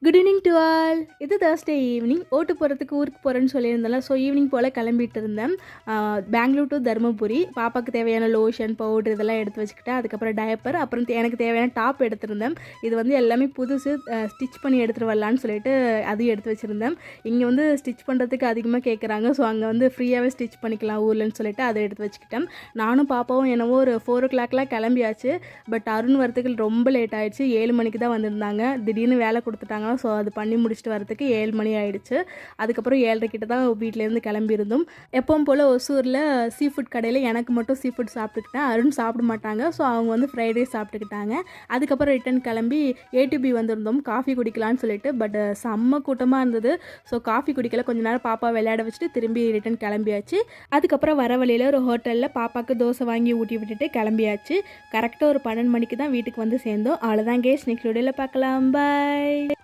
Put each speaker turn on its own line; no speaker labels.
Good evening to all. இது Thursday evening. ஓட்டு போகிறதுக்கு ஊருக்கு போகிறேன்னு சொல்லியிருந்தேன்ல. ஸோ ஈவினிங் போல் கிளம்பிட்டு இருந்தேன். பெங்களூர் டு தருமபுரி. பாப்பாவுக்கு தேவையான லோஷன், பவுட்ரு இதெல்லாம் எடுத்து வச்சுக்கிட்டேன். அதுக்கப்புறம் டயப்பர், அப்புறம் எனக்கு தேவையான டாப் எடுத்திருந்தேன். இது வந்து எல்லாமே புதுசு, ஸ்டிச் பண்ணி எடுத்துகிட்டு வரலான்னு சொல்லிட்டு அதையும் எடுத்து வச்சுருந்தேன். இங்கே வந்து ஸ்டிச் பண்ணுறதுக்கு அதிகமாக கேட்குறாங்க. ஸோ அங்கே வந்து ஃப்ரீயாகவே ஸ்டிச் பண்ணிக்கலாம் ஊர்லன்னு சொல்லிட்டு அதை எடுத்து வச்சுக்கிட்டேன். நானும் பாப்பாவும் என்னவோ ஒரு 4 o'clockலாம் கிளம்பியாச்சு. பட் அருண் வரத்துக்கு ரொம்ப லேட் ஆகிடுச்சு. 7 மணிக்கு தான் வந்திருந்தாங்க. திடீர்னு வேலை கொடுத்துட்டாங்க. ஸோ அது பண்ணி முடிச்சுட்டு வரதுக்கு 7 மணி ஆகிடுச்சு. அதுக்கப்புறம் 7:30 கிட்ட தான் வீட்டிலேருந்து கிளம்பியிருந்தோம். எப்பவும் போல் ஒசூரில் சீ ஃபுட் கடையில் எனக்கு மட்டும் சீ ஃபுட் சாப்பிட்டுக்கிட்டேன். அருண் சாப்பிட மாட்டாங்க. ஸோ அவங்க வந்து ஃப்ரைட் ரைஸ் சாப்பிட்டுக்கிட்டாங்க. அதுக்கப்புறம் ரிட்டன் கிளம்பி ஏடிபி வந்திருந்தோம் காஃபி குடிக்கலான்னு சொல்லிட்டு. பட் செம்ம கூட்டமாக இருந்தது. ஸோ காஃபி குடிக்கல. கொஞ்ச நேரம் பாப்பா விளையாட வச்சுட்டு திரும்பி ரிட்டன் கிளம்பியாச்சு. அதுக்கப்புறம் வர வழியில் ஒரு ஹோட்டலில் பாப்பாவுக்கு தோசை வாங்கி ஊட்டி விட்டுட்டு கிளம்பியாச்சு. கரெக்டாக ஒரு 12 மணிக்கு தான் வீட்டுக்கு வந்து சேர்ந்தோம். அவ்வளோதான் கேஸ். நெக்ஸ்ட் வீடியோவில் பார்க்கலாம். பாய்.